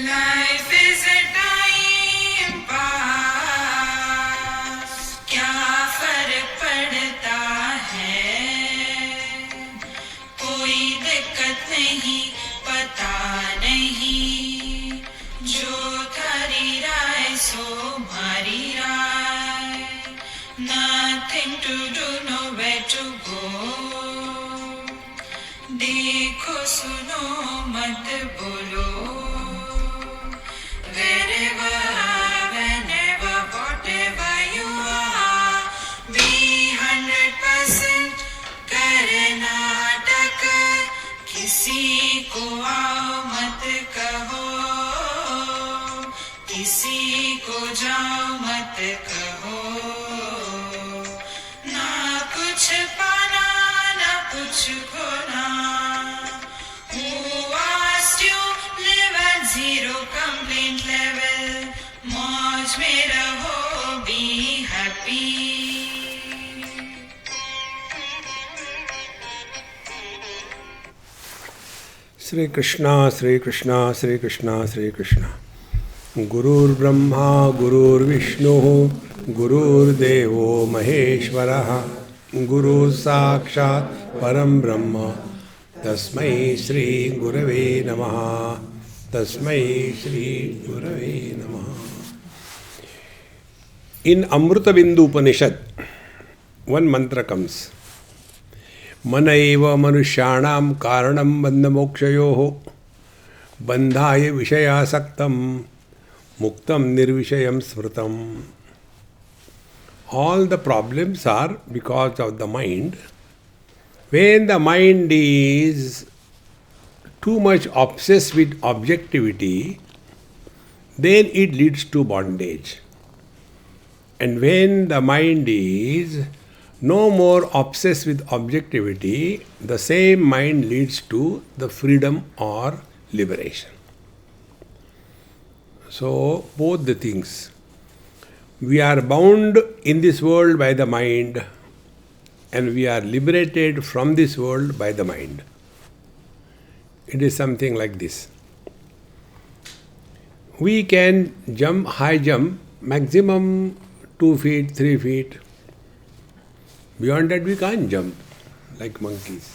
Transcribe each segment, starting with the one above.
Life is a time pass. क्या फर्क पड़ता है? कोई दिक्कत नहीं, पता नहीं. जो थारी राय सो मारी राय. Nothing to do, nowhere to go. देखो सुनो मत बोलो. Wherever, whenever, whatever you are, be 100% Karnataka. किसी को आओ मत कहो, किसी को जाओ मत कहो. ना कुछ पाना ना कुछ खोना. Who asked you live at zero complaint level? मौज में रहो, be happy. Sri Krishna, Sri Krishna, Sri Krishna, Sri Krishna. Gurur Brahma, Gurur Vishnu, Gurur Devo Maheshwaraha, Guru Sakshat Param Brahma, Tasmai Shri Gurave Namaha, Tasmai Shri Gurave Namaha. In Amruta Bindu Upanishad, one mantra comes. मनैव मनुष्याणां कारणं बन्धमोक्षयोः बन्धाय विषयासक्तं मुक्तं निर्विषयं स्मृतं. All the problems are because of the mind. When the mind is too much obsessed with objectivity, then it leads to bondage. And when the mind is no more obsessed with objectivity, the same mind leads to the freedom or liberation. So, both the things. We are bound in this world by the mind, and we are liberated from this world by the mind. It is something like this. We can jump, high jump, maximum 2 feet, 3 feet. Beyond that we can't jump like monkeys.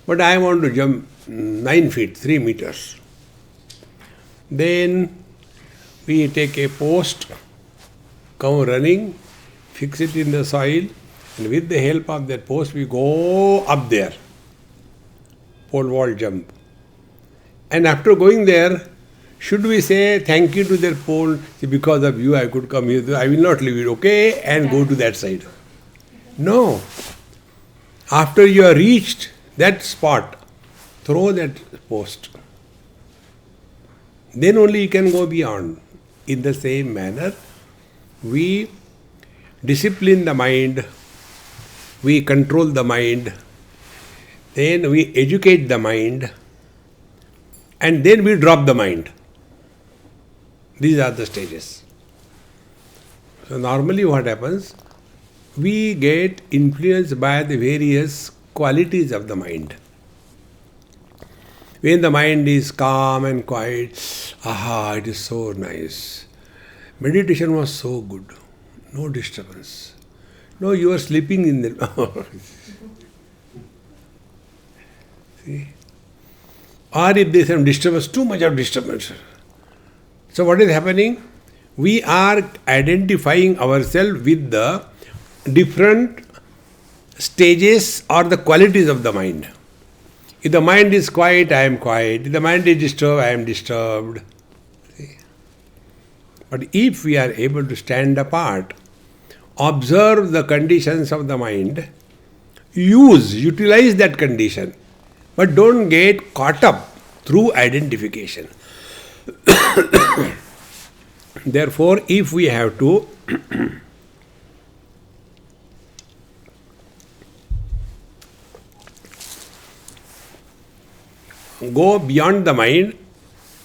But I want to jump 9 feet, 3 meters. Then we take a post, come running, fix it in the soil, and with the help of that post we go up there. Pole vault jump. And after going there, should we say thank you to that pole? See, because of you I could come here. I will not leave it, okay? And go to that side. No. After you have reached that spot, throw that post. Then only you can go beyond. In the same manner, we discipline the mind, we control the mind, then we educate the mind, and then we drop the mind. These are the stages. So normally what happens? We get influenced by the various qualities of the mind. When the mind is calm and quiet, it is so nice. Meditation was so good. No disturbance. No, you are sleeping in the... See? Or if there is some disturbance, too much of disturbance. So what is happening? We are identifying ourselves with the different stages or the qualities of the mind. If the mind is quiet, I am quiet. If the mind is disturbed, I am disturbed. See? But if we are able to stand apart, observe the conditions of the mind, utilize that condition, but don't get caught up through identification. Therefore, if we have to go beyond the mind,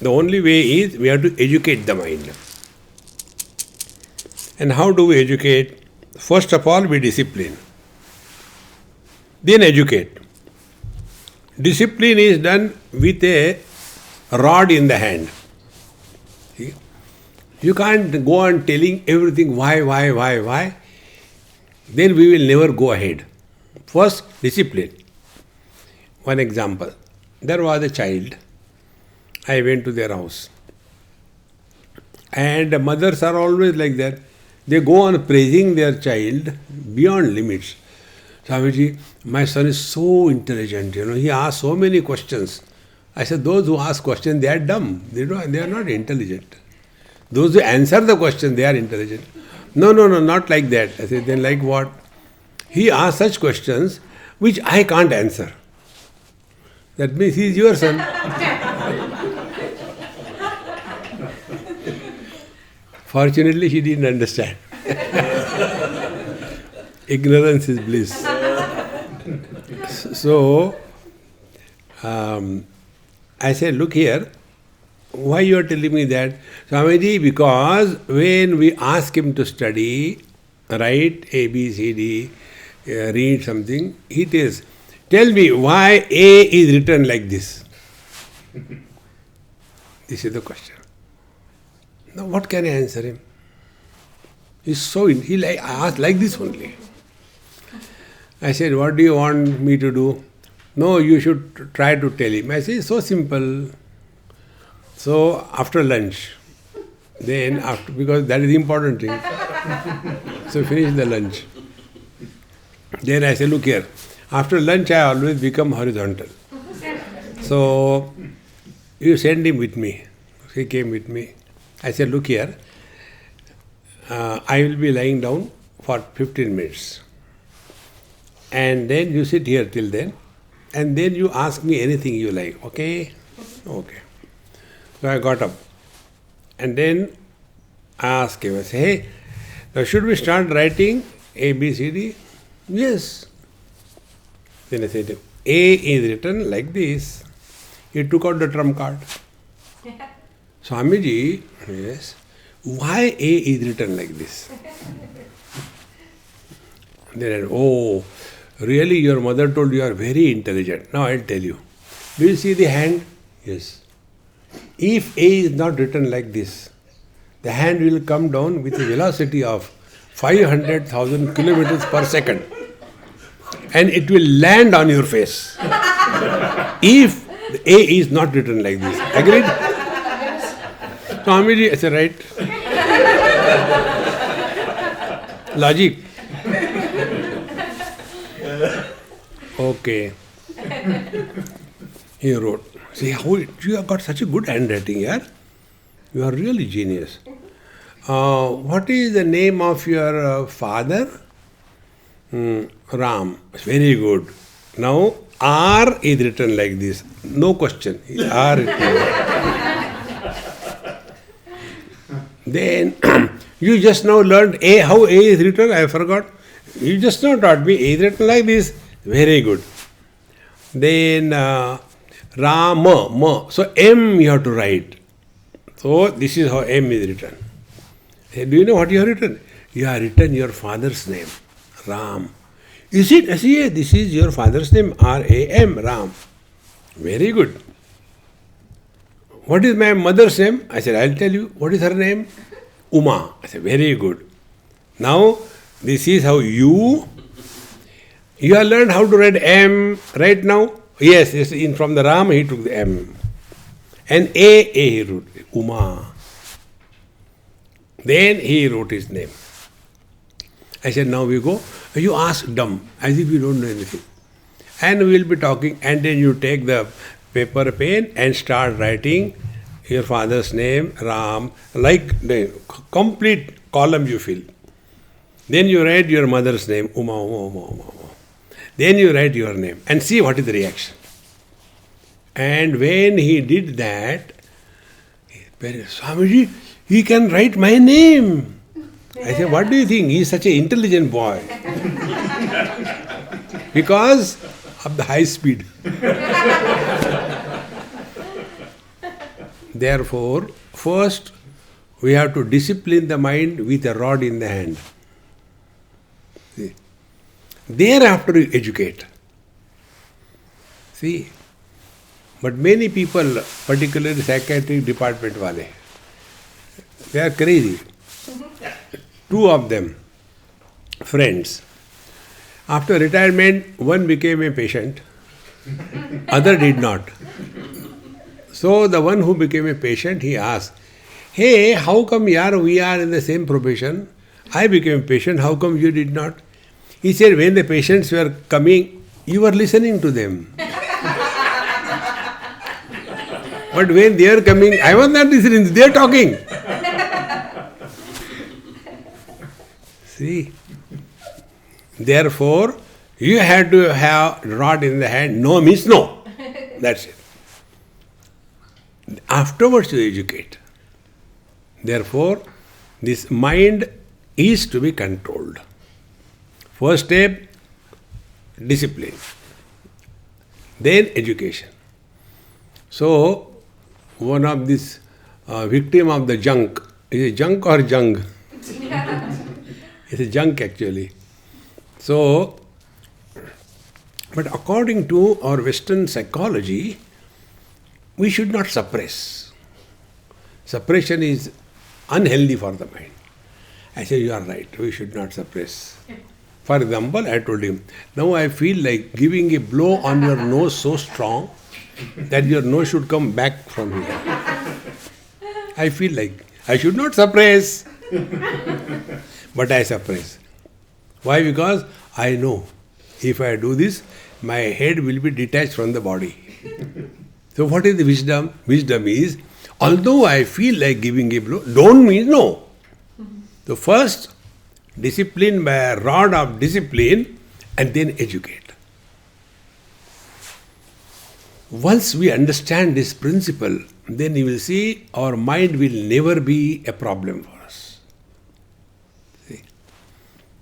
the only way is we have to educate the mind. And how do we educate? First of all, we discipline. Then educate. Discipline is done with a rod in the hand. See? You can't go on telling everything why. Then we will never go ahead. First, discipline. One example. There was a child. I went to their house. And mothers are always like that. They go on praising their child beyond limits. Swamiji, my son is so intelligent, he asks so many questions. I said, those who ask questions, they are dumb. They are not intelligent. Those who answer the question, they are intelligent. No, not like that. I said, then like what? He asks such questions which I can't answer. That means he is your son. Fortunately, he didn't understand. Ignorance is bliss. So, I said, look here, why you are telling me that? Swamiji, because when we ask him to study, write A, B, C, D, read something, he tells, tell me why A is written like this. This is the question. Now what can I answer him? He asked like this only. I said, what do you want me to do? No, you should try to tell him. I said, it's so simple. So after lunch, because that is the important thing. So finish the lunch. Then I said, look here, after lunch I always become horizontal. So you send him with me. He came with me. I said, look here, I will be lying down for 15 minutes. And then you sit here till then. And then you ask me anything you like. Okay? Okay. So I got up. And then I asked him, I said, hey, now should we start writing A, B, C, D? Yes. Then I said, A is written like this. He took out the trump card. Swamiji, yes, why A is written like this? Then I said, oh, really your mother told you are very intelligent. Now I'll tell you. Do you see the hand? Yes. If A is not written like this, the hand will come down with a velocity of 500,000 kilometers per second. And it will land on your face. If A is not written like this. Agreed? Swamiji, I said, right. Logic. Okay. He wrote. See how you have got such a good handwriting here. You are really genius. What is the name of your father? Ram. Very good. Now R is written like this. No question. R is written. Then you just now learned A, how A is written, I forgot. You just now taught me A is written like this. Very good. Then Rama, Ma. So M you have to write. So this is how M is written. Hey, do you know what you have written? You have written your father's name, Ram. Is it? I say, this is your father's name, R-A-M, Ram. Very good. What is my mother's name? I said, I'll tell you. What is her name? Uma. I said, very good. Now, this is how you have learned how to write M right now? Yes, from the Ram he took the M. And A he wrote, Uma. Then he wrote his name. I said, now we go. You ask dumb, as if you don't know anything. And we will be talking, and then you take the paper, pen, and start writing your father's name, Ram, like the complete column you fill. Then you write your mother's name, Uma. Then you write your name, and see what is the reaction. And when he did that, Swamiji, he can write my name. I said, what do you think? He is such an intelligent boy. Because of the high speed. Therefore, first we have to discipline the mind with a rod in the hand. See? Thereafter you educate. See, But many people, particularly psychiatric department wale, they are crazy. Two of them, friends. After retirement, one became a patient, other did not. So the one who became a patient, he asked, "Hey, how come yaar we are in the same profession? I became a patient, how come you did not?" He said, "When the patients were coming, you were listening to them. But when they are coming, I was not listening, they are talking." See? Therefore, you have to have rod in the hand. No means no. That's it. Afterwards you educate. Therefore, this mind is to be controlled. First step, discipline. Then education. So, one of this victim of the junk, is it junk or jung? It's a junk actually. So, but according to our Western psychology, we should not suppress. Suppression is unhealthy for the mind. I said, you are right, we should not suppress. For example, I told him, now I feel like giving a blow on your nose so strong that your nose should come back from here. I feel like I should not suppress. But I suppress. Why? Because I know if I do this, my head will be detached from the body. So what is the wisdom? Wisdom is, although I feel like giving a blow, don't mean no. So first, discipline by a rod of discipline and then educate. Once we understand this principle, then you will see our mind will never be a problem for us. See?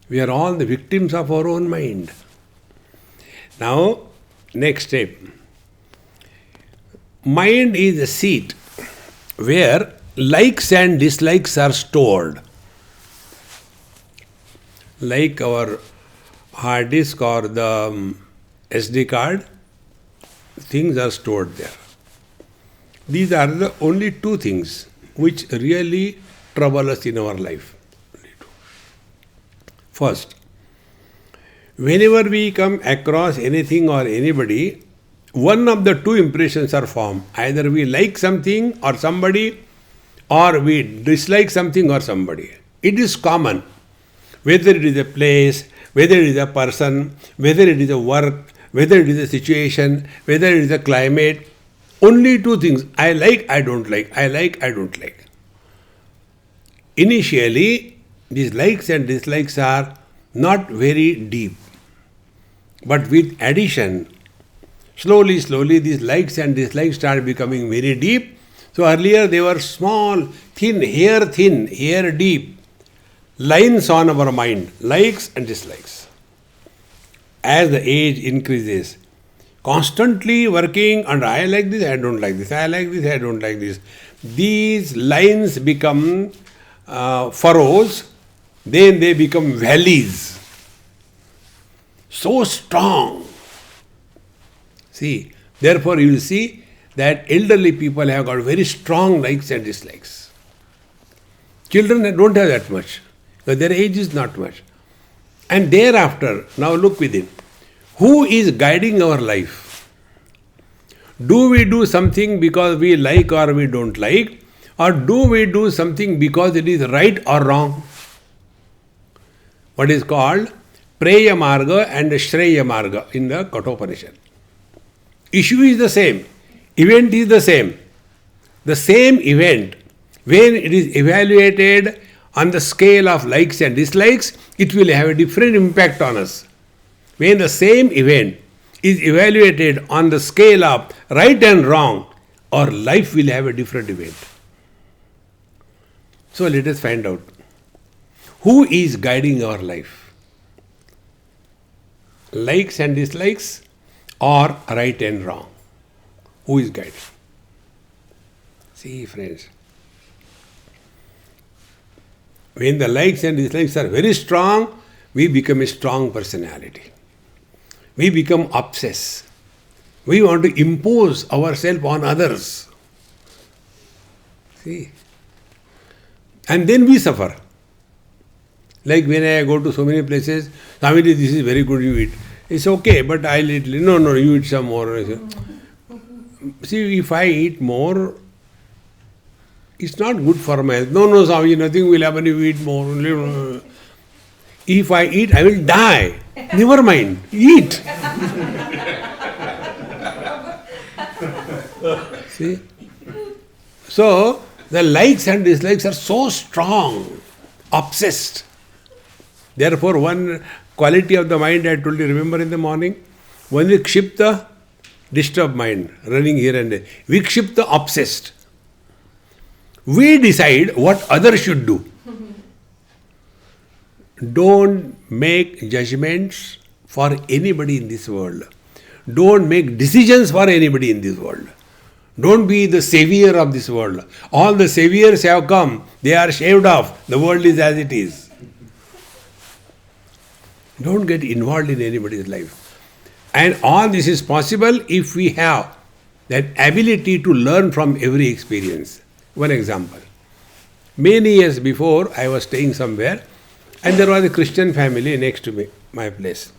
We are all the victims of our own mind. Now, next step. Mind is a seat where likes and dislikes are stored. Like our hard disk or the SD card, things are stored there. These are the only two things which really trouble us in our life. First, whenever we come across anything or anybody, one of the two impressions are formed. Either we like something or somebody, or we dislike something or somebody. It is common. Whether it is a place, whether it is a person, whether it is a work, whether it is a situation, whether it is a climate, only two things. I like, I don't like. I like, I don't like. Initially, these likes and dislikes are not very deep. But with addition, slowly, these likes and dislikes start becoming very deep. So earlier they were small, thin, hair deep. Lines on our mind, likes and dislikes. As the age increases, constantly working on I like this, I don't like this, I like this, I don't like this. These lines become furrows, then they become valleys. So strong. See, therefore you will see that elderly people have got very strong likes and dislikes. Children don't have that much. But their age is not much. And thereafter, now look within. Who is guiding our life? Do we do something because we like or we don't like? Or do we do something because it is right or wrong? What is called Preya Marga and Shreya Marga in the Kathopanishad. Issue is the same. Event is the same. The same event, when it is evaluated on the scale of likes and dislikes, it will have a different impact on us. When the same event is evaluated on the scale of right and wrong, our life will have a different event. So let us find out. Who is guiding our life? Likes and dislikes or right and wrong? Who is guiding? See, friends. When the likes and dislikes are very strong, we become a strong personality. We become obsessed. We want to impose ourselves on others. See? And then we suffer. Like when I go to so many places, Swamiji, this is very good, you eat. It's okay, but I'll eat. No, you eat some more. See, if I eat more, it's not good for my health. No, Swamiji, nothing will happen if you eat more. If I eat, I will die. Never mind, eat. See? So, the likes and dislikes are so strong, obsessed. Therefore, one quality of the mind I told you, remember in the morning? One is kshipta, disturbed mind, running here and there. Vikshipta, obsessed. We decide what others should do. Don't make judgments for anybody in this world. Don't make decisions for anybody in this world. Don't be the savior of this world. All the saviors have come. They are shaved off. The world is as it is. Don't get involved in anybody's life. And all this is possible if we have that ability to learn from every experience. One example. Many years before, I was staying somewhere and there was a Christian family next to me, my place.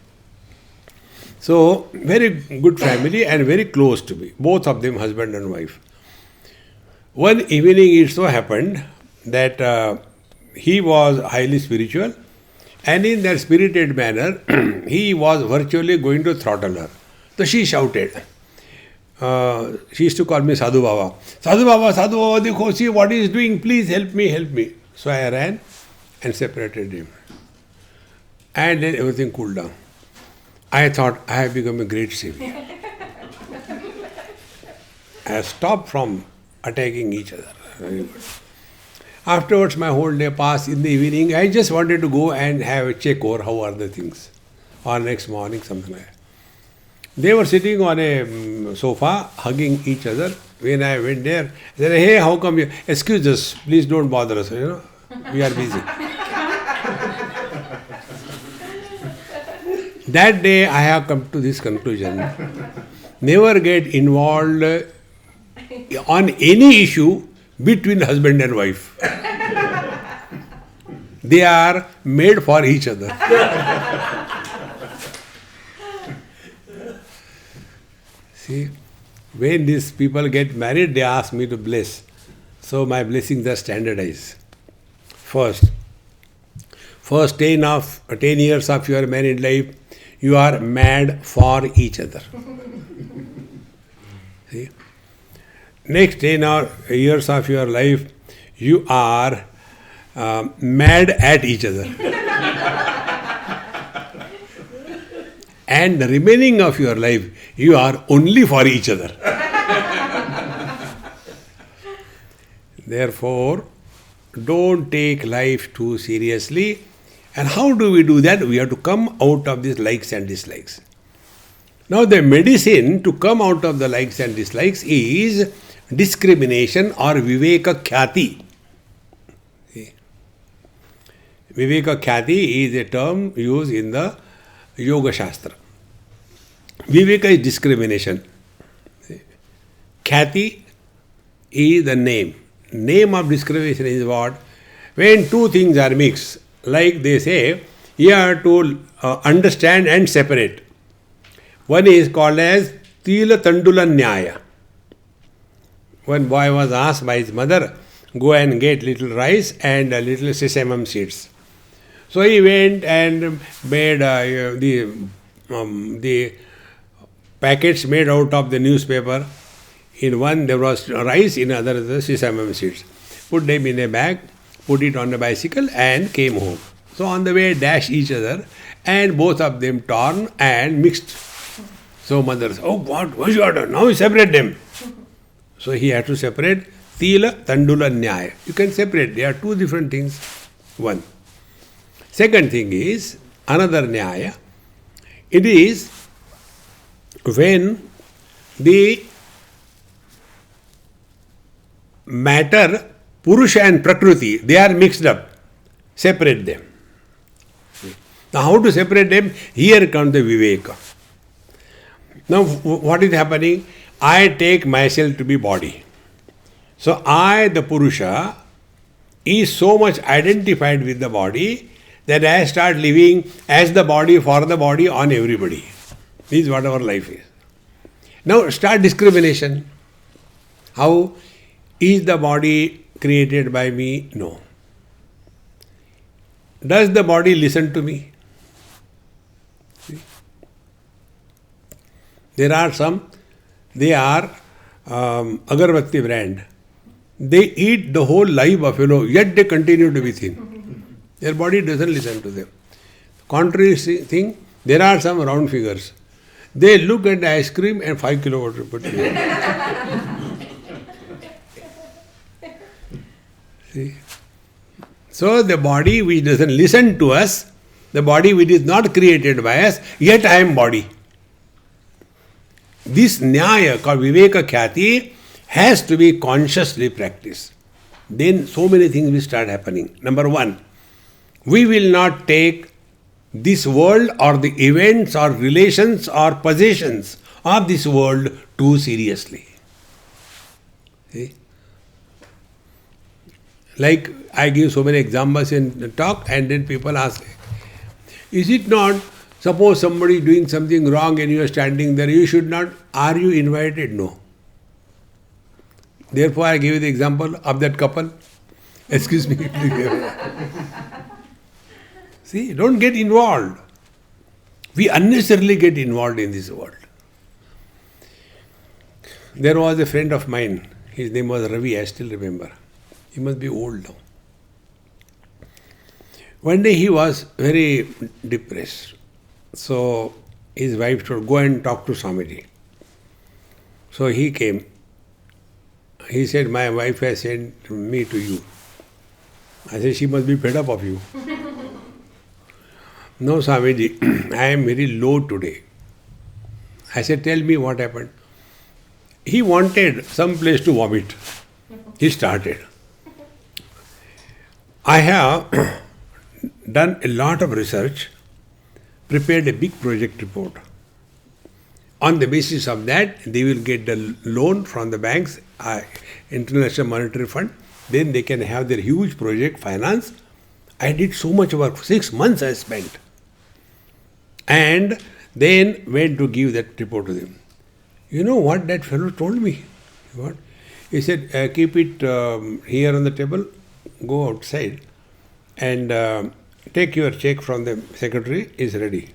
So, very good family and very close to me. Both of them, husband and wife. One evening it so happened that he was highly spiritual, and in that spirited manner, he was virtually going to throttle her. So she shouted. She used to call me Sadhu Baba. Sadhu Baba, dekho, see what he is doing, please help me, help me. So I ran and separated him. And then everything cooled down. I thought, I have become a great savior. I have stopped from attacking each other. Very good. Afterwards, my whole day passed. In the evening, I just wanted to go and have a check over how are the things. Or next morning, something like that. They were sitting on a sofa, hugging each other. When I went there, I said, hey, how come you? Excuse us, please don't bother us. We are busy. That day, I have come to this conclusion. Never get involved on any issue between husband and wife. They are made for each other. See, when these people get married, they ask me to bless. So my blessings are standardized. First 10 years of your married life, you are mad for each other. See? Next 10 years of your life, you are mad at each other. And the remaining of your life, you are only for each other. Therefore, don't take life too seriously. And how do we do that? We have to come out of these likes and dislikes. Now, the medicine to come out of the likes and dislikes is discrimination or viveka khyati. Viveka khyati is a term used in the Yoga Shastra. Viveka is discrimination. Khyati is the name. Name of discrimination is what? When two things are mixed, like they say, you have to understand and separate. One is called as Tila Tandula Nyaya. One boy was asked by his mother, go and get little rice and little sesame seeds. So he went and made the packets made out of the newspaper. In one there was rice, in other the sesame seeds. Put them in a bag, put it on a bicycle and came home. So on the way dashed each other and both of them torn and mixed. So mother said, oh what you have done? Now you separate them. So he had to separate Tila, Tandula, Nyaya. You can separate. They are two different things. One. Second thing is another Nyaya. It is when the matter, Purusha and Prakriti, they are mixed up. Separate them. Now how to separate them? Here comes the Viveka. Now, what is happening? I take myself to be body. So, I, the Purusha, is so much identified with the body that I start living as the body, for the body, on everybody. This is what our life is. Now, start discrimination. How? Is the body created by me? No. Does the body listen to me? See? There are some, they are agarbatti brand. They eat the whole live buffalo, yet they continue to be thin. Their body doesn't listen to them. Contrary thing, there are some round figures. They look at the ice cream and 5 kilo water put See? So the body which doesn't listen to us, the body which is not created by us, yet I am body. This nyaya called Viveka Khyati has to be consciously practiced. Then so many things will start happening. Number one, we will not take this world or the events or relations or possessions of this world too seriously. See? Like I give so many examples in the talk, and then people ask, is it not, suppose somebody is doing something wrong and you are standing there, you should not, are you invited? No. Therefore I give you the example of that couple. Excuse me. See, don't get involved. We unnecessarily get involved in this world. There was a friend of mine, his name was Ravi, I still remember. He must be old now. One day he was very depressed. So his wife told, go and talk to Swamiji. So he came. He said, my wife has sent me to you. I said, she must be fed up of you. No, Swamiji, I am very low today. I said, tell me what happened. He wanted some place to vomit. He started. I have done a lot of research, prepared a big project report. On the basis of that, they will get the loan from the banks, International Monetary Fund. Then they can have their huge project finance. I did so much work. 6 months I spent. And then went to give that report to them. You know what that fellow told me? What? He said, keep it here on the table, go outside and take your check from the secretary, is ready.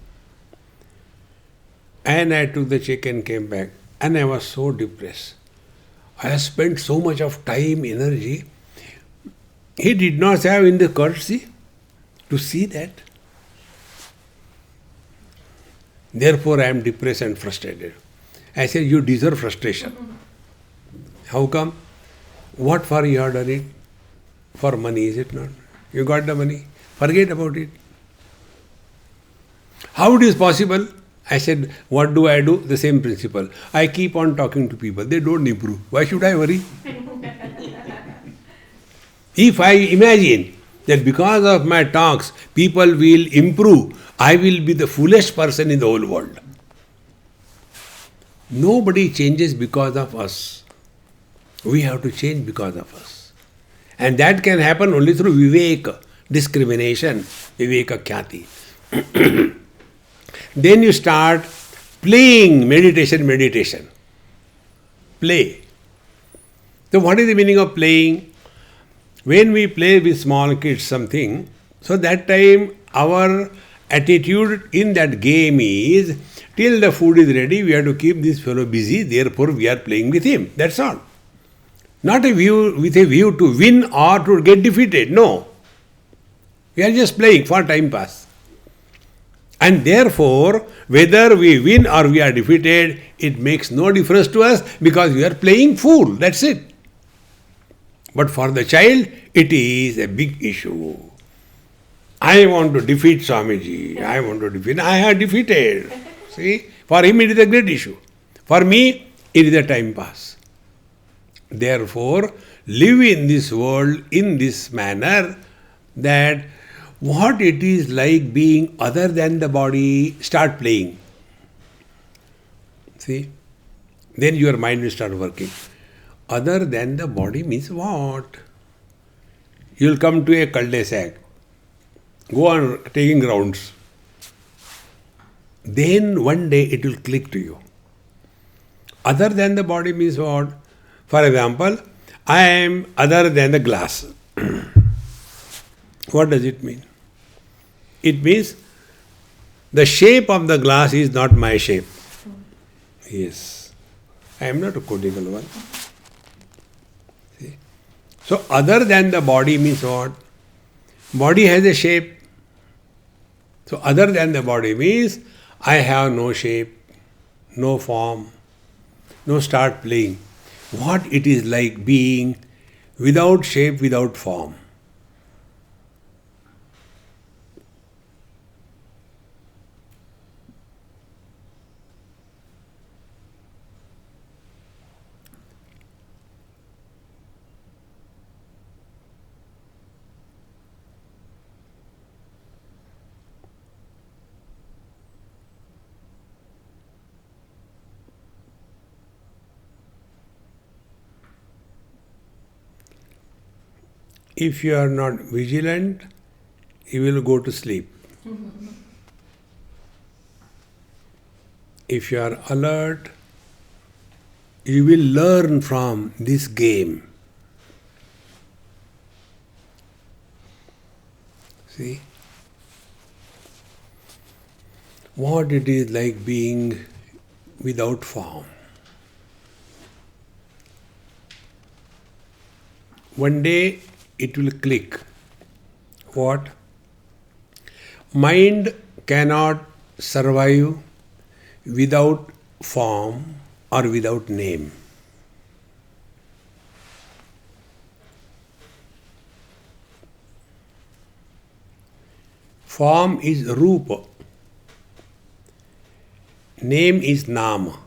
And I took the check and came back. And I was so depressed. I have spent so much of time, energy. He did not have in the courtesy to see that. Therefore I am depressed and frustrated. I said, you deserve frustration. How come? What for you have done it? For money, is it not? You got the money. Forget about it. How it is possible? I said, what do I do? The same principle. I keep on talking to people. They don't improve. Why should I worry? If I imagine that because of my talks, people will improve, I will be the foolish person in the whole world. Nobody changes because of us. We have to change because of us. And that can happen only through viveka, discrimination, viveka khyati. Then you start playing meditation. Play. So what is the meaning of playing? When we play with small kids something, so that time our attitude in that game is, till the food is ready, we have to keep this fellow busy, therefore we are playing with him. That's all. Not with a view to win or to get defeated. No. We are just playing for time pass. And therefore, whether we win or we are defeated, it makes no difference to us because we are playing fool. That's it. But for the child, it is a big issue. I want to defeat Swamiji. I have defeated. See? For him it is a great issue. For me, it is a time pass. Therefore, live in this world in this manner that what it is like being other than the body, start playing. See? Then your mind will start working. Other than the body means what? You will come to a cul-de-sac. Go on taking rounds. Then one day it will click to you. Other than the body means what? For example, I am other than the glass. What does it mean? It means the shape of the glass is not my shape. Yes. I am not a conical one. See? So other than the body means what? Body has a shape. So other than the body means I have no shape, no form, no start playing. What it is like being without shape, without form. If you are not vigilant, you will go to sleep. If you are alert, you will learn from this game. See? What it is like being without form. One day it will click. What? Mind cannot survive without form or without name. Form is Rupa. Name is Nama.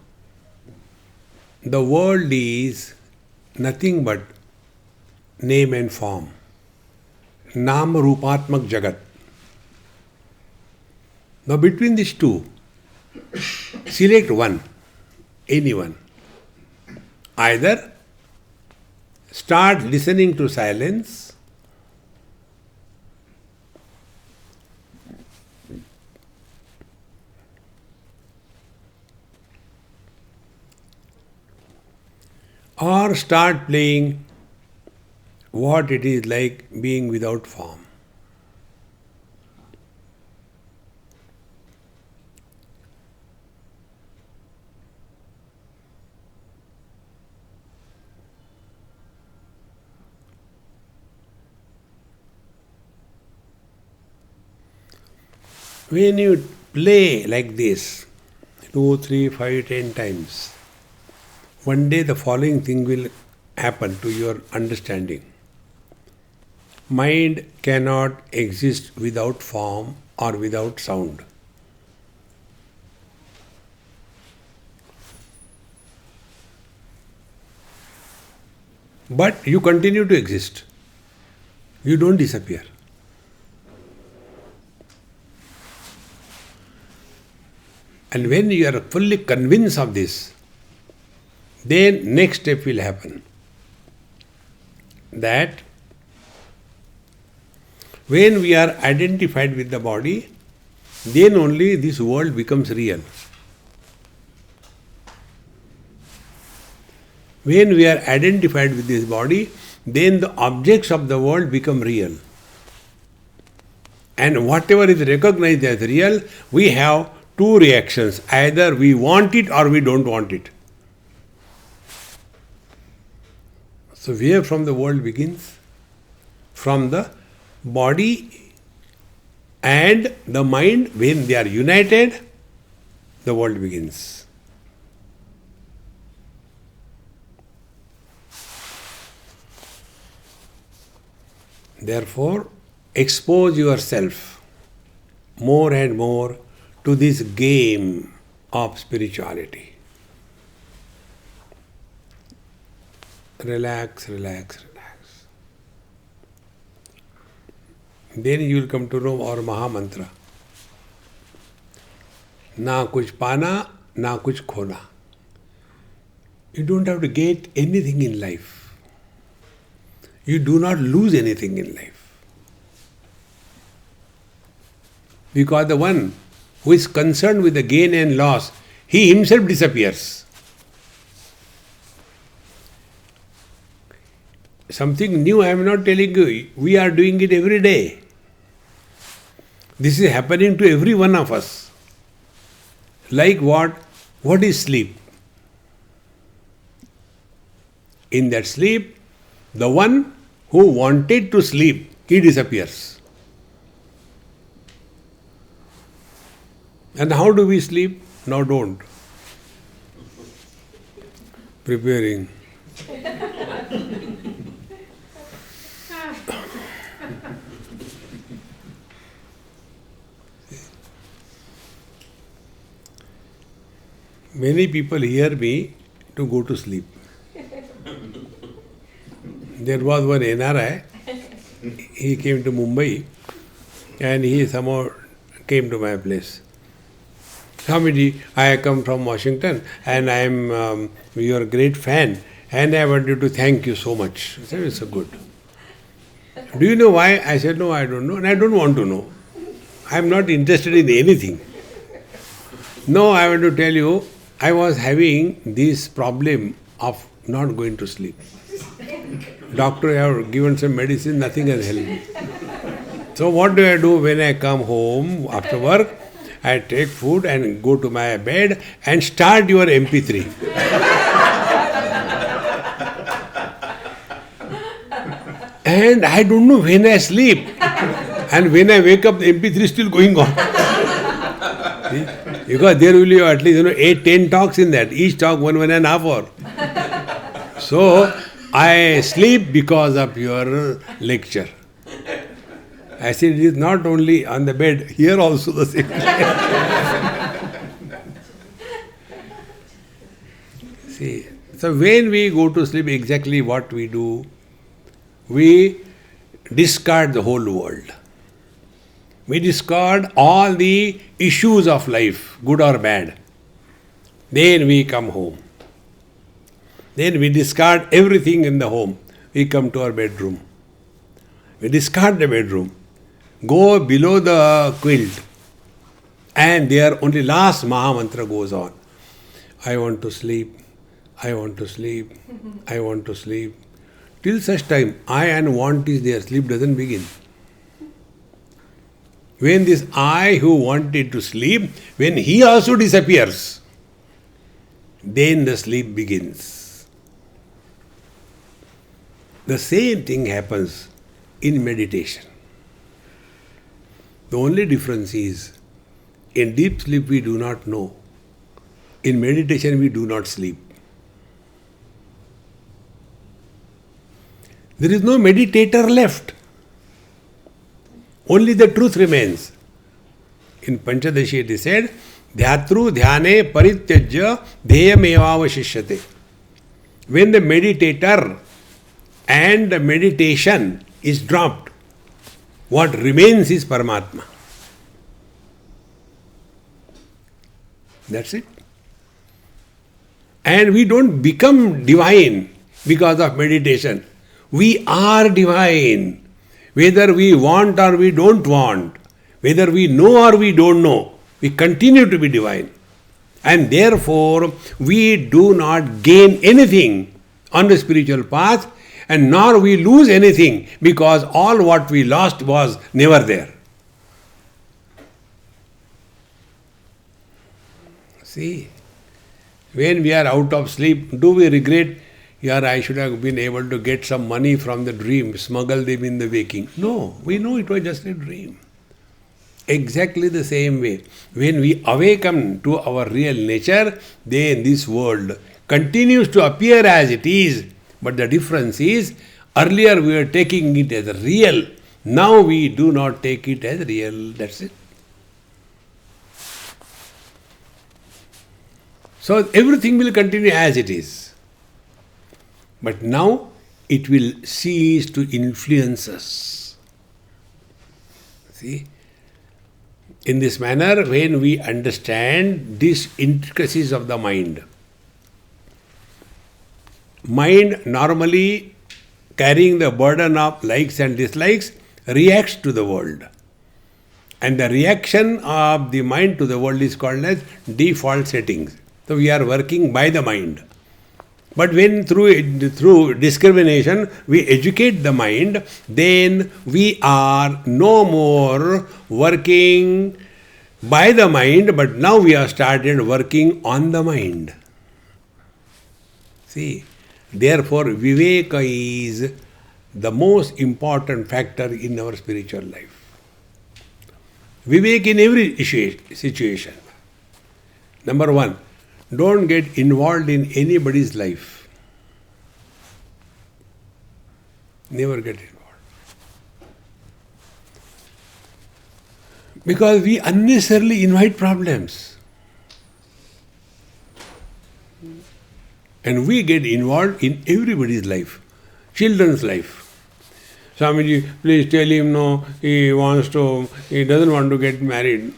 The world is nothing but name and form. Nam Rupatmak Jagat. Now between these two, select one, anyone. Either start listening to silence, or start playing what it is like being without form. When you play like this, 2, 3, 5, 10 times, one day the following thing will happen to your understanding. Mind cannot exist without form or without sound. But you continue to exist. You don't disappear. And when you are fully convinced of this, then next step will happen. That when we are identified with the body, then only this world becomes real. When we are identified with this body, then the objects of the world become real. And whatever is recognized as real, we have two reactions. Either we want it or we don't want it. So where from the world begins? From the body and the mind, when they are united, the world begins. Therefore, expose yourself more and more to this game of spirituality. Relax, relax, relax. Then you will come to know our Maha Mantra. ना कुछ पाना ना कुछ खोना. You don't have to get anything in life. You do not lose anything in life. Because the one who is concerned with the gain and loss, he himself disappears. Something new I am not telling you. We are doing it every day. This is happening to every one of us. Like what? What is sleep? In that sleep, the one who wanted to sleep, he disappears. And how do we sleep? Now don't. Preparing. Many people hear me to go to sleep. There was one NRI, he came to Mumbai and he somehow came to my place. Swamiji, I come from Washington and I am your great fan and I wanted to thank you so much. I said, it's so good. Do you know why? I said, no, I don't know and I don't want to know. I am not interested in anything. No, I want to tell you, I was having this problem of not going to sleep. Doctor have given some medicine, nothing has helped. So what do when I come home after work? I take food and go to my bed and start your MP3. And I don't know when I sleep. And when I wake up, the MP3 is still going on. Because there will be at least 8-10 talks in that. Each talk 1.5 hour. So I sleep because of your lecture. I said it is not only on the bed, here also the same. See, so when we go to sleep, exactly what we do, we discard the whole world. We discard all the issues of life, good or bad. Then we come home. Then we discard everything in the home. We come to our bedroom. We discard the bedroom. Go below the quilt. And there only last Maha Mantra goes on. I want to sleep. I want to sleep. I want to sleep. Till such time, I and want is there. Sleep doesn't begin. When this I who wanted to sleep, when he also disappears, then the sleep begins. The same thing happens in meditation. The only difference is, in deep sleep we do not know. In meditation we do not sleep. There is no meditator left. Only the truth remains. In Panchadashi it is said, Dhyatru dhyane parityajya dheyamevavashishyate. When the meditator and the meditation is dropped, what remains is Paramatma. That's it. And we don't become divine because of meditation. We are divine. Whether we want or we don't want, whether we know or we don't know, we continue to be divine. And therefore, we do not gain anything on the spiritual path, and nor we lose anything, because all what we lost was never there. See, when we are out of sleep, do we regret, yeah, I should have been able to get some money from the dream, smuggle them in the waking? No, we know it was just a dream. Exactly the same way. When we awaken to our real nature, then this world continues to appear as it is. But the difference is, earlier we were taking it as real. Now we do not take it as real. That's it. So everything will continue as it is. But now it will cease to influence us. See? In this manner, when we understand these intricacies of the mind, mind normally carrying the burden of likes and dislikes reacts to the world. And the reaction of the mind to the world is called as default settings. So we are working by the mind. But when through discrimination we educate the mind, then we are no more working by the mind, but now we have started working on the mind. See, therefore Viveka is the most important factor in our spiritual life. Vivek in every situation. Number one, don't get involved in anybody's life. Never get involved. Because we unnecessarily invite problems. And we get involved in everybody's life. Children's life. Swamiji, please tell him no, he doesn't want to get married.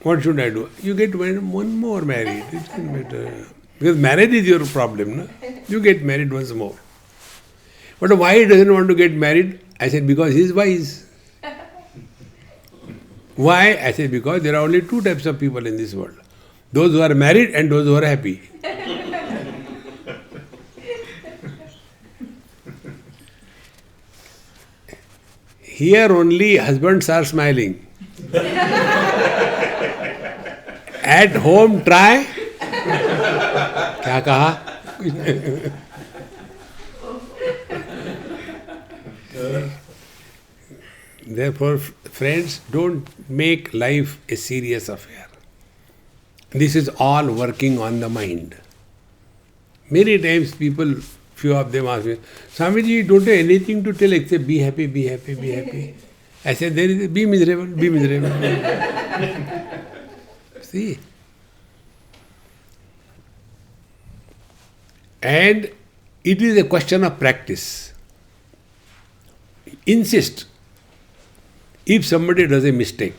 What should I do? You get one more married. It's better. Because marriage is your problem. No? You get married once more. But why he doesn't want to get married? I said, because he is wise. Why? I said, because there are only two types of people in this world. Those who are married and those who are happy. Here only husbands are smiling. At home try. क्या कहा? Therefore, friends, don't make life a serious affair. This is all working on the mind. Many times few of them ask me, Swamiji, you don't have anything to tell except be happy, be happy, be happy. I said, be miserable, be miserable. See? And it is a question of practice. Insist. If somebody does a mistake,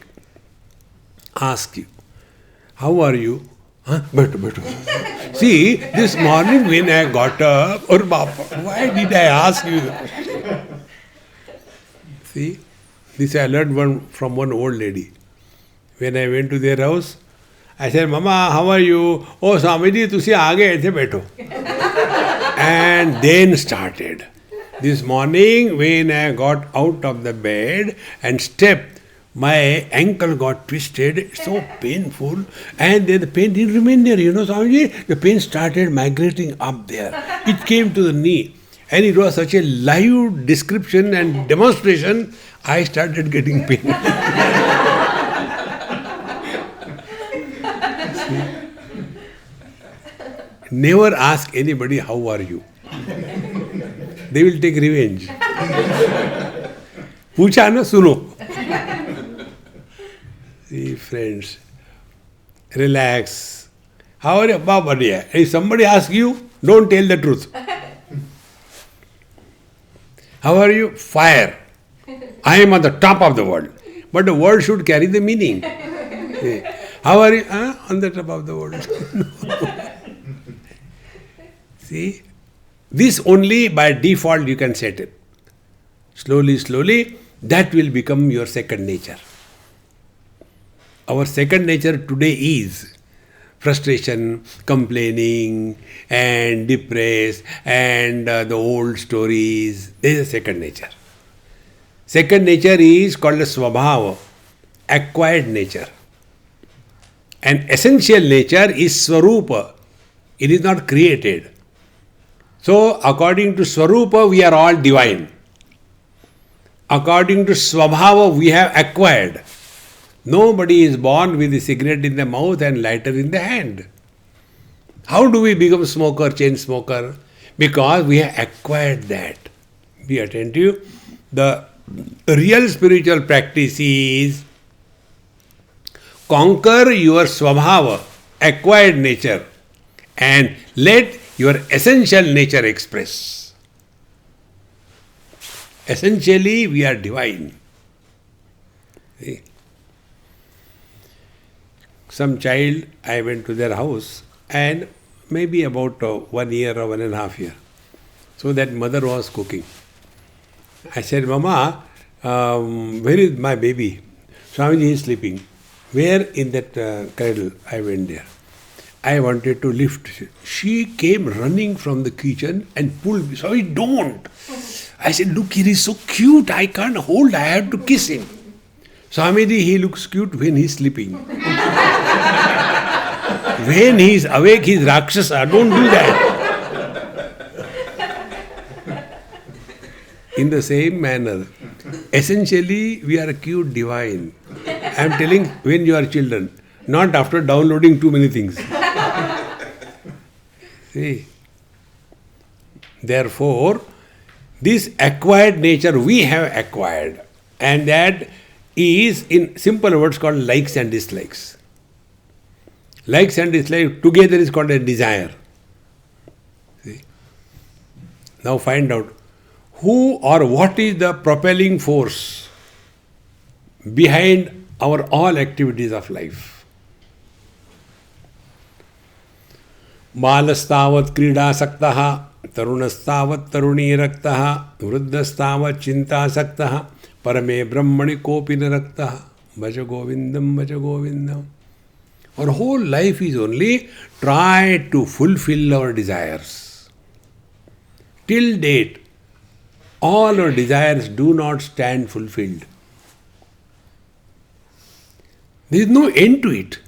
ask you, how are you? Better. See, this morning when I got up, why did I ask you? See, this I learned from one old lady. When I went to their house, I said, Mama, how are you? Oh, Swamiji, tusi aage aise beto. And then started. This morning when I got out of the bed and stepped, my ankle got twisted, so painful, and then the pain didn't remain there. You know, Swamiji, the pain started migrating up there. It came to the knee. And it was such a live description and demonstration, I started getting pain. Never ask anybody, how are you? They will take revenge. Pucha na suno. See, friends, relax. How are you? Baba dear. If somebody asks you, don't tell the truth. How are you? Fire. I am on the top of the world. But the word should carry the meaning. See, how are you? On the top of the world. See, this only by default you can set it. Slowly, that will become your second nature. Our second nature today is frustration, complaining, and depressed, and the old stories. This is second nature. Second nature is called a swabhava, acquired nature. And essential nature is swarupa. It is not created. So, according to swarupa, we are all divine. According to swabhava, we have acquired. Nobody is born with a cigarette in the mouth and lighter in the hand. How do we become smoker, chain smoker? Because we have acquired that. Be attentive. The real spiritual practice is conquer your swabhava, acquired nature, and let your essential nature express. Essentially, we are divine. See? Some child, I went to their house, and maybe about 1 year or 1.5 years. So that mother was cooking. I said, Mama, where is my baby? Swamiji is sleeping. Where? In that cradle. I went there. I wanted to lift. She came running from the kitchen and pulled me. Swamiji, don't. I said, look, he is so cute. I can't hold. I have to kiss him. Swamiji, he looks cute when he is sleeping. When he is awake, he is Rakshasa. Don't do that. In the same manner, essentially, we are cute divine. I am telling when you are children, not after downloading too many things. See? Therefore, this acquired nature we have acquired, and that is in simple words called likes and dislikes. Likes and dislikes together is called a desire. See? Now find out who or what is the propelling force behind our all activities of life. Balastavat krida saktaha, tarunastavat taruni raktaha, vruddhastavat chinta saktaha, parame brahmani kopi naraktaha, bhaja govindam, bhaja govindam. Our whole life is only try to fulfill our desires. Till date, all our desires do not stand fulfilled. There is no end to it.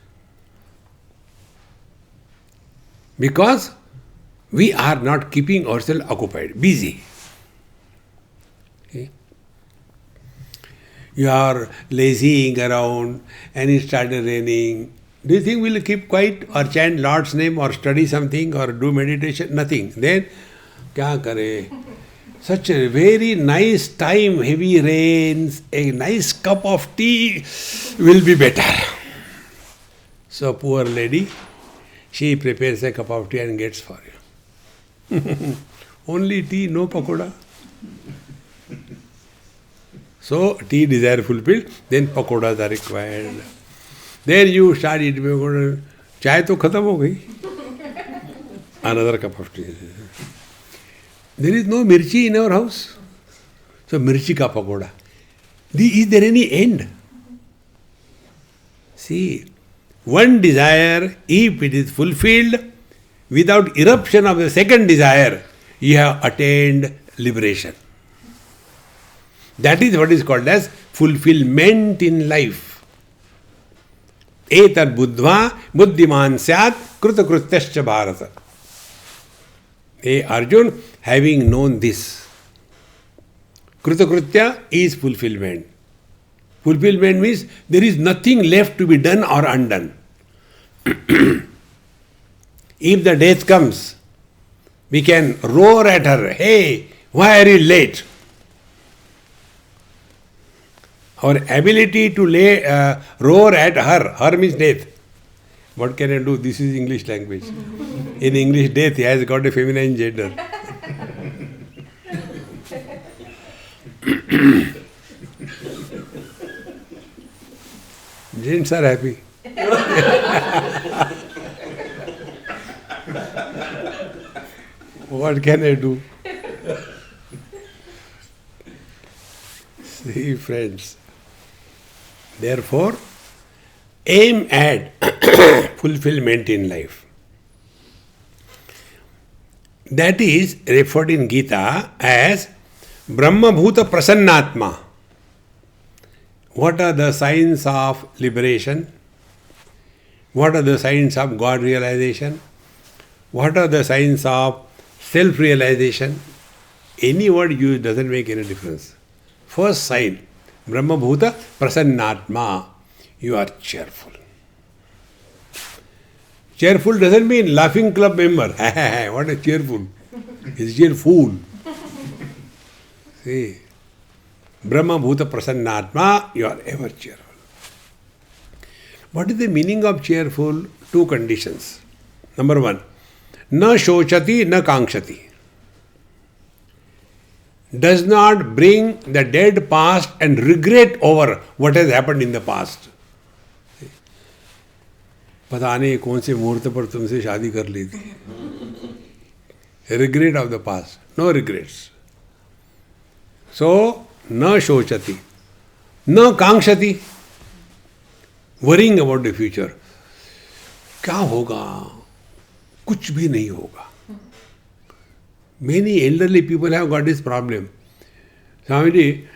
Because we are not keeping ourselves occupied, busy. Okay? You are lazying around and it started raining. Do you think we'll keep quiet or chant Lord's name or study something or do meditation? Nothing. Then, kya kare? Such a very nice time, heavy rains, a nice cup of tea will be better. So poor lady, she prepares a cup of tea and gets for you. Only tea, no pakoda. So tea desire fulfilled, then pakodas are required. Then you start eating pakoda. Chai to khatam ho gayi. Another cup of tea. There is no mirchi in our house. So mirchi ka pakoda. Is there any end? See, one desire, if it is fulfilled, without eruption of the second desire, you have attained liberation. That is what is called as fulfillment in life. Etar buddhva buddhiman syat krutakrutyascha bharata. Hey Arjun, having known this, Krutakritya is fulfillment. Fulfillment means there is nothing left to be done or undone. If the death comes, we can roar at her, hey, why are you late? Our ability to roar at her means death. What can I do? This is English language. In English, death has got a feminine gender. Gents are happy. What can I do? See, friends. Therefore, aim at fulfillment in life. That is referred in Gita as Brahma Bhuta Prasannatma. What are the signs of liberation? What are the signs of God realization? What are the signs of self-realization? Any word used doesn't make any difference. First sign, Brahma Bhuta Prasannatma. You are cheerful. Cheerful doesn't mean laughing club member. What a cheerful. It's cheerful. See, Brahma Bhuta Prasannatma, you are ever cheerful. What is the meaning of cheerful? Two conditions. Number one, na shochati, na kankshati. Does not bring the dead past and regret over what has happened in the past. पता नहीं कौन से मुहूर्त पर तुमसे शादी कर ली थी. regret of the past. No regrets. So, na shochati, na kankshati, worrying about the future. क्या होगा? कुछ भी नहीं होगा. Many elderly people have got this problem. Swami ji,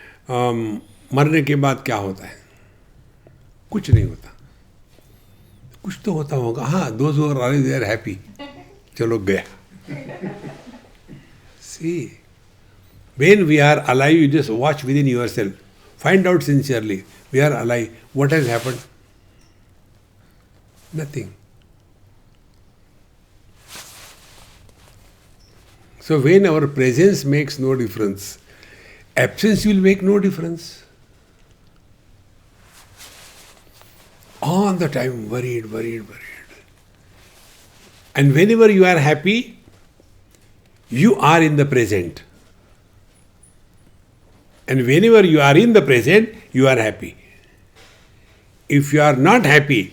मरने के बाद क्या होता है? कुछ नहीं होता. कुछ तो होता होगा. हाँ, those who are alive, they are happy. चलो गया. See, when we are alive, you just watch within yourself. Find out sincerely. We are alive. What has happened? Nothing. So when our presence makes no difference, absence will make no difference. All the time worried. And whenever you are happy, you are in the present. And whenever you are in the present, you are happy. If you are not happy,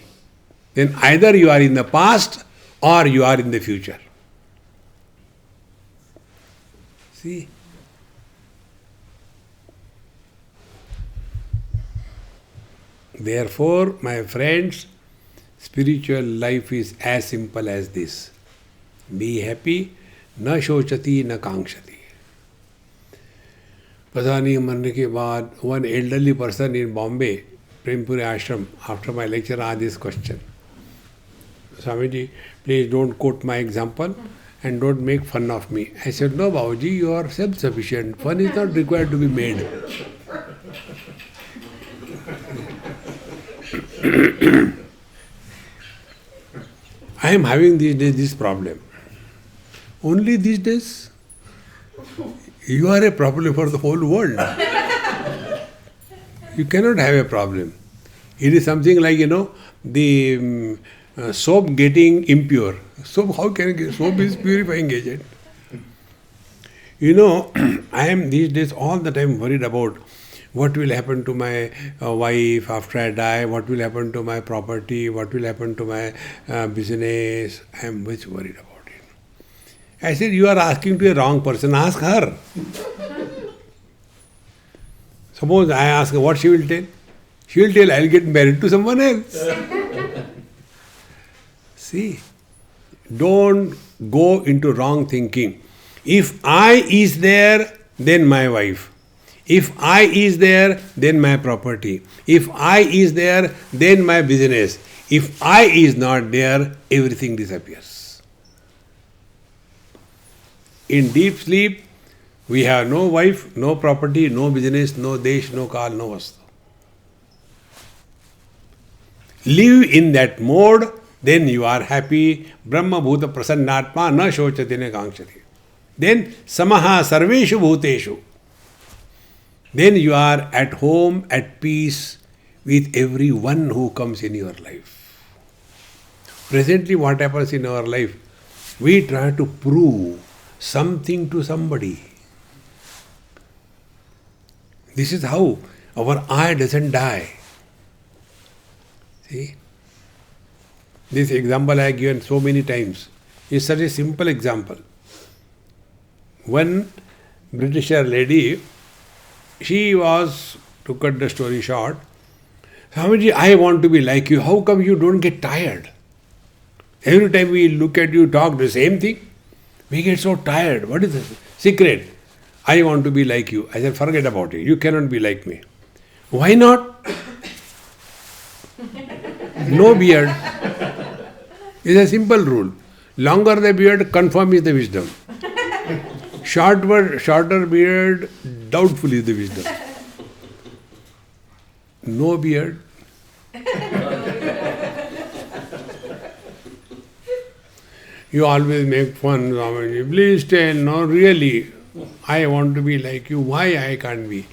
then either you are in the past or you are in the future. See? Therefore, my friends, spiritual life is as simple as this. Be happy, na shochati, na kankshati. पता नहीं मरने के बाद, one elderly person in Bombay, Prempuri Ashram, after my lecture asked this question. Swamiji, please don't quote my example and don't make fun of me. I said, no Babaji, you are self-sufficient. Fun is not required to be made. I am having these days this problem. Only these days? You are a problem for the whole world. You cannot have a problem. It is something like, the soap getting impure. Soap, how can it get? Soap is purifying agent. I am these days all the time worried about what will happen to my wife after I die, what will happen to my property, what will happen to my business. I am much worried about it. I said, you are asking to a wrong person, ask her. Suppose I ask her what she will tell. She will tell, I will get married to someone else. See, don't go into wrong thinking. If I is there, then my wife. If I is there, then my property. If I is there, then my business. If I is not there, everything disappears. In deep sleep, we have no wife, no property, no business, no desh, no kal, no vastu. Live in that mode, then you are happy. Brahma bhuta prasannatma na shochati na kankshati. Then samaha sarveshu bhuteshu. Then you are at home, at peace with everyone who comes in your life. Presently, what happens in our life? We try to prove something to somebody. This is how our I doesn't die. See? This example I have given so many times is such a simple example. One Britisher lady, she was, to cut the story short, Swamiji, I want to be like you. How come you don't get tired? Every time we look at you, talk the same thing, we get so tired. What is the secret? I want to be like you. I said, forget about it. You cannot be like me. Why not? No beard. It's a simple rule. Longer the beard, confirm is the wisdom. Shorter beard, doubtful is the wisdom. No beard. You always make fun, Swamiji. Please tell, no, really, I want to be like you. Why I can't be?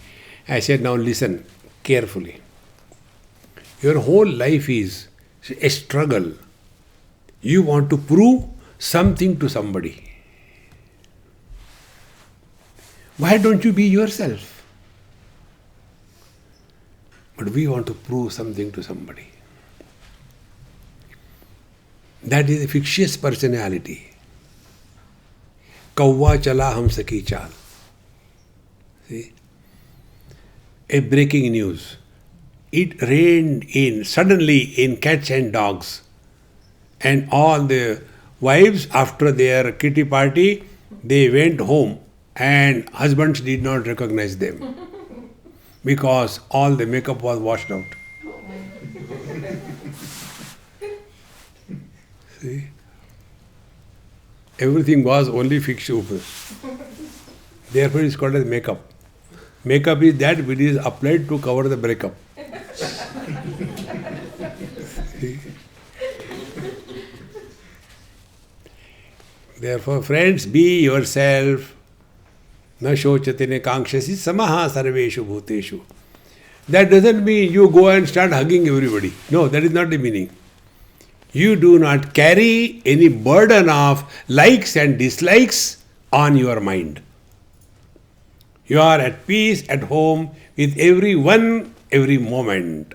I said, now listen carefully. Your whole life is a struggle. You want to prove something to somebody. Why don't you be yourself? But we want to prove something to somebody. That is a fictitious personality. Kawwa chala hum saki chal. See? A breaking news. It rained in suddenly in cats and dogs. And all the wives, after their kitty party, they went home and husbands did not recognize them because all the makeup was washed out. See? Everything was only fixed. Therefore, it's called as makeup. Makeup is that which is applied to cover the breakup. See? Therefore, friends, be yourself. Na shochatine kankshasi samaha sarveshu bhuteshu. That doesn't mean you go and start hugging everybody. No, that is not the meaning. You do not carry any burden of likes and dislikes on your mind. You are at peace at home with everyone, every moment.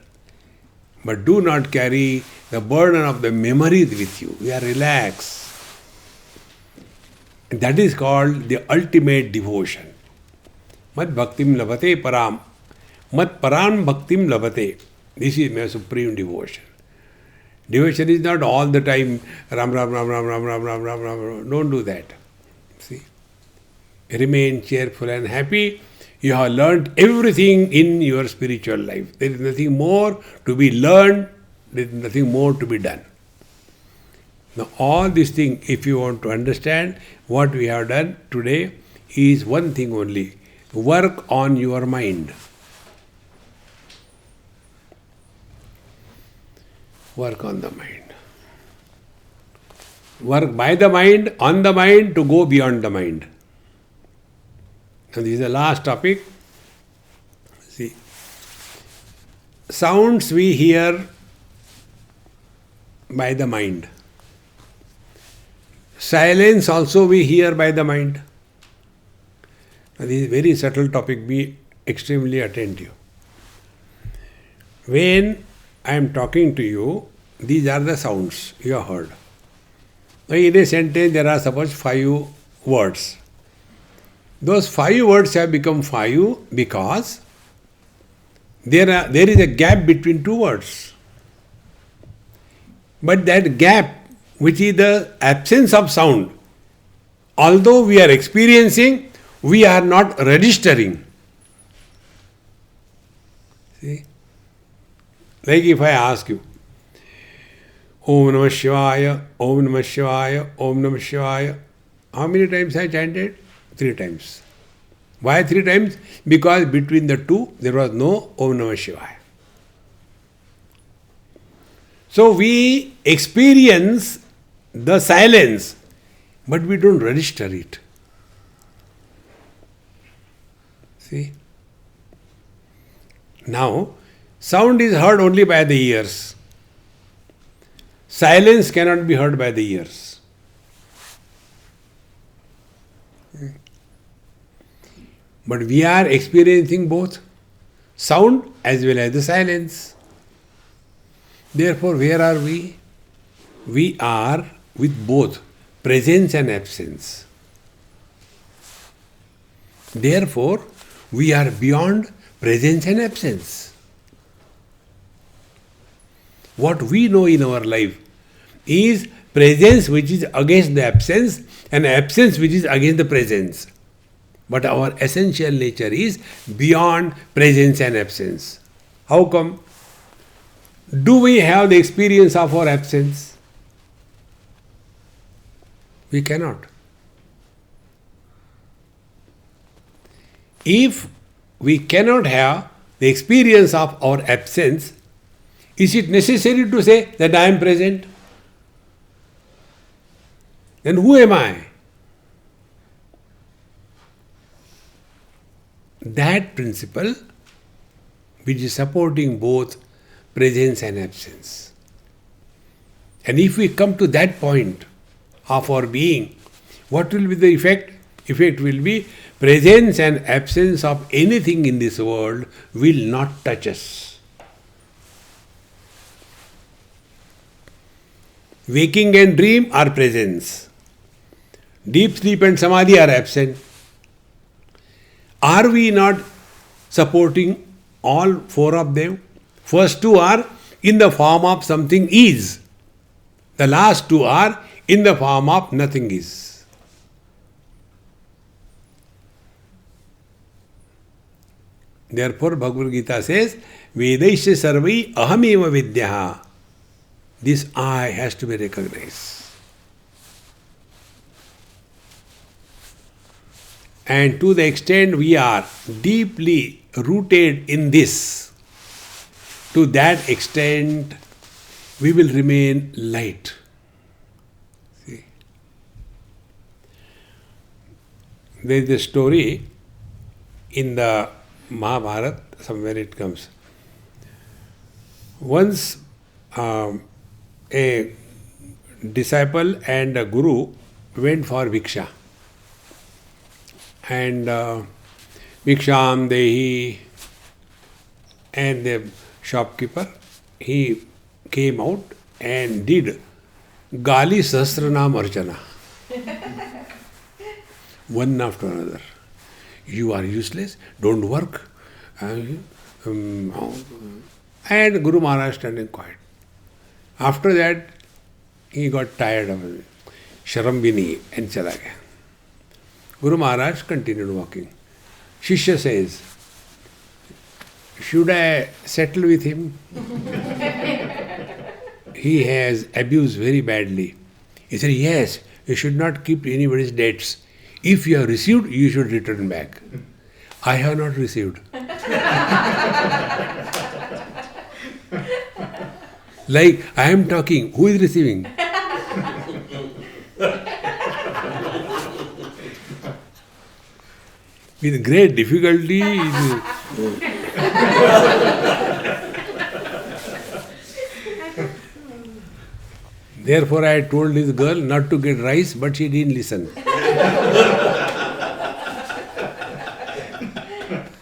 But do not carry the burden of the memories with you. You are relaxed. And that is called the ultimate devotion. Mat bhaktim labhate param. Mat param bhaktim labhate. This is my supreme devotion. Devotion is not all the time Ram Ram Ram Ram Ram Ram Ram Ram Ram. Don't do that. See? Remain cheerful and happy. You have learned everything in your spiritual life. There is nothing more to be learned. There is nothing more to be done. Now all these things, if you want to understand what we have done today, is one thing only. Work on your mind. Work on the mind. Work by the mind, on the mind, to go beyond the mind. And this is the last topic. See, sounds we hear by the mind. Silence also we hear by the mind. Now this is a very subtle topic. Be extremely attentive. When I am talking to you, these are the sounds you have heard. Now in a sentence there are suppose 5 words. Those 5 words have become 5 because there is a gap between 2 words. But that gap, which is the absence of sound, although we are experiencing, we are not registering. See? Like if I ask you, Om Namah Shivaya, Om Namah Shivaya, Om Namah Shivaya. How many times I chanted? 3 times. Why 3 times? Because between the 2 there was no Om Namah Shivaya. So we experience the silence, but we don't register it. See? Now, sound is heard only by the ears. Silence cannot be heard by the ears. But we are experiencing both sound as well as the silence. Therefore, where are we? We are with both presence and absence. Therefore, we are beyond presence and absence. What we know in our life is presence which is against the absence and absence which is against the presence. But our essential nature is beyond presence and absence. How come? Do we have the experience of our absence? We cannot. If we cannot have the experience of our absence, is it necessary to say that I am present? Then who am I? That principle which is supporting both presence and absence. And if we come to that point of our being, what will be the effect? Effect will be presence and absence of anything in this world will not touch us. Waking and dream are presence. Deep sleep and samadhi are absent. Are we not supporting all four of them? First two are in the form of something is. The last two are in the form of nothing is. Therefore, Bhagavad Gita says, Vedaisya sarvai ahameva vidyaha. This I has to be recognized. And to the extent we are deeply rooted in this, to that extent we will remain light. See? There is a story in the Mahabharata, somewhere it comes. Once a disciple and a guru went for Viksha. And Viksham Dehi, and the shopkeeper, he came out and did Gali Sahasranam Archana. One after another. You are useless, don't work. And Guru Maharaj standing quiet. After that, he got tired of it. Sharam bhi nahi, and chala gaya. Guru Maharaj continued walking. Shishya says, should I settle with him? He has abused very badly. He said, yes, you should not keep anybody's debts. If you have received, you should return back. I have not received. Like I am talking, who is receiving? With great difficulty. Therefore, I told this girl not to get rice, but she didn't listen.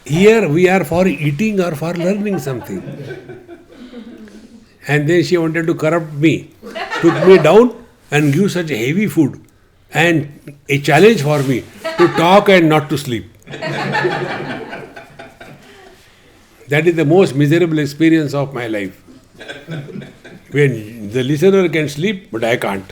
Here we are for eating or for learning something. And then she wanted to corrupt me, took me down and give such heavy food and a challenge for me to talk and not to sleep. That is the most miserable experience of my life. When the listener can sleep, but I can't.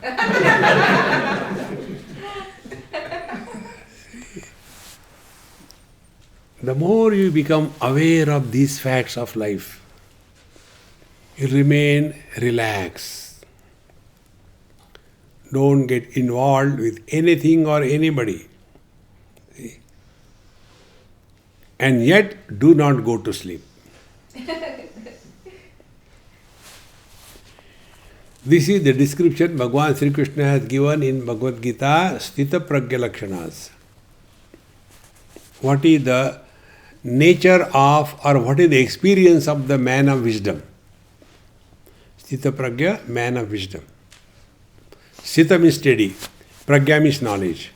The more you become aware of these facts of life, you remain relaxed. Don't get involved with anything or anybody. See? And yet, do not go to sleep. This is the description Bhagavan Sri Krishna has given in Bhagavad Gita, Sthita Pragya Lakshanas. What is the nature of, or what is the experience of the man of wisdom? Sthita Pragya, man of wisdom. Sthita means steady, Pragya means knowledge.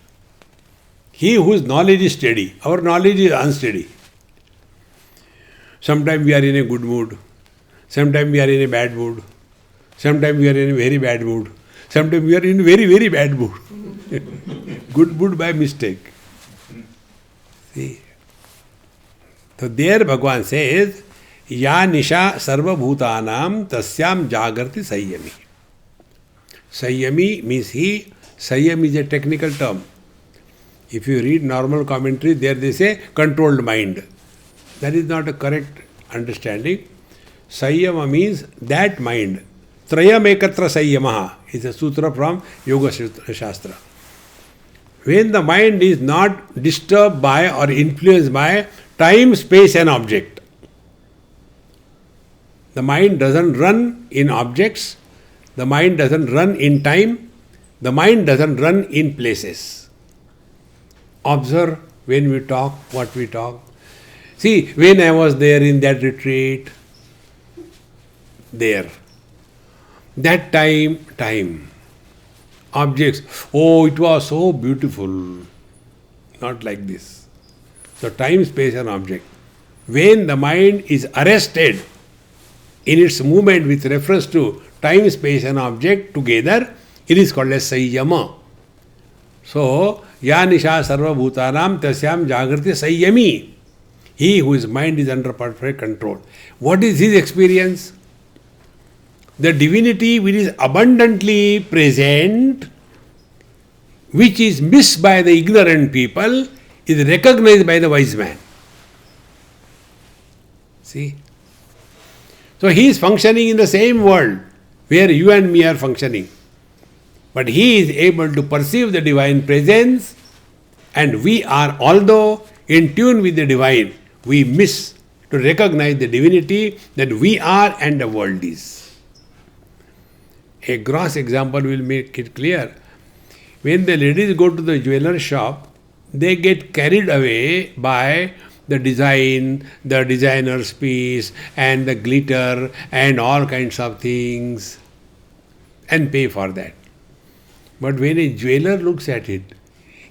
He whose knowledge is steady, our knowledge is unsteady. Sometimes we are in a good mood, sometimes we are in a bad mood, sometimes we are in a very bad mood, sometimes we are in a very, very bad mood. Good mood by mistake. See? So there Bhagavan says, Ya nisha sarva bhutanam tasyam jagrati sayyami. Sayyami means he. Sayyam is a technical term. If you read normal commentary, there they say controlled mind. That is not a correct understanding. Sayyama means that mind. Trayam ekatra sayyamaha is a sutra from Yoga Shastra. When the mind is not disturbed by or influenced by time, space and object. The mind doesn't run in objects, the mind doesn't run in time, the mind doesn't run in places. Observe when we talk, what we talk. See, when I was there in that retreat, there. That time. Objects, oh, it was so beautiful. Not like this. So time, space and object. When the mind is arrested in its movement with reference to time, space and object together, it is called as Sayyama. So, ya nisha sarva bhutanam tasyam jagrati sanyami. He whose mind is under perfect control. What is his experience? The divinity which is abundantly present, which is missed by the ignorant people, is recognized by the wise man. See? So he is functioning in the same world where you and me are functioning. But he is able to perceive the divine presence, and we are, although in tune with the divine, we miss to recognize the divinity that we are and the world is. A gross example will make it clear. When the ladies go to the jeweler shop, they get carried away by the design, the designer's piece, and the glitter, and all kinds of things, and pay for that. But when a jeweler looks at it,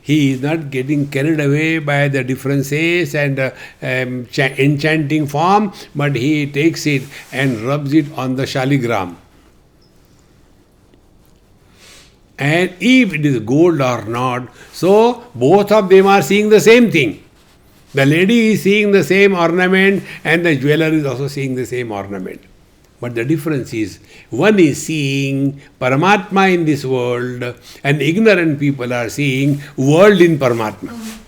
he is not getting carried away by the differences and enchanting form, but he takes it and rubs it on the shaligram. And if it is gold or not, so both of them are seeing the same thing. The lady is seeing the same ornament and the jeweler is also seeing the same ornament. But the difference is, one is seeing Paramatma in this world and ignorant people are seeing world in Paramatma.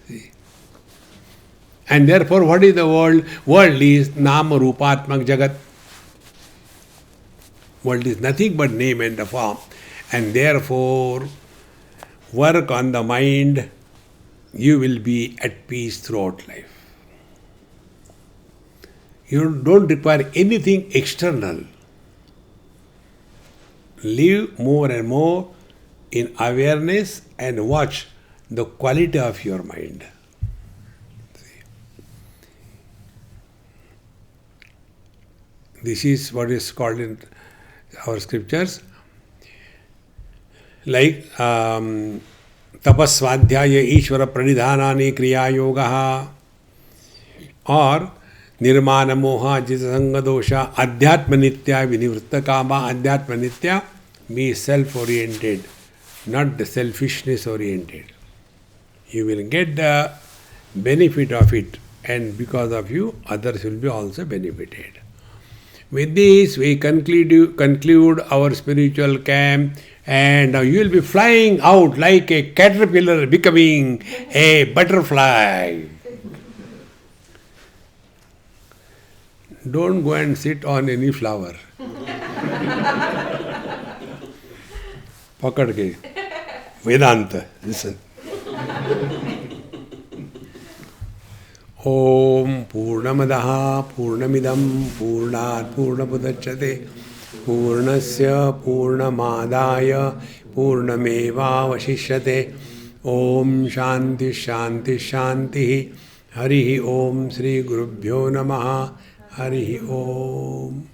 See? And therefore, what is the world? World is Nama Rupatmak Jagat. World is nothing but name and a form. And therefore, work on the mind, you will be at peace throughout life. You don't require anything external. Live more and more in awareness and watch the quality of your mind. This is what is called in our scriptures like tapasvadhyaya ishvara pranidhanani kriya yoga or nirmana moha jita dosha adhyatma nitya vinivritta kama. Adhyatma nitya means self-oriented, not the selfishness oriented. You will get the benefit of it, and because of you others will be also benefited. With this, we conclude our spiritual camp, and you will be flying out like a caterpillar becoming a butterfly. Don't go and sit on any flower. Pakad ke. Vedanta. Listen. Om Purnamadaha Purnamidam Purnat Purnamudachyate Purnasya Purnamadaya Purnameva Vashishyate. Om Shanti Shanti Shanti. Harihi Om Sri Gurubhyo Namaha. Harihi Om.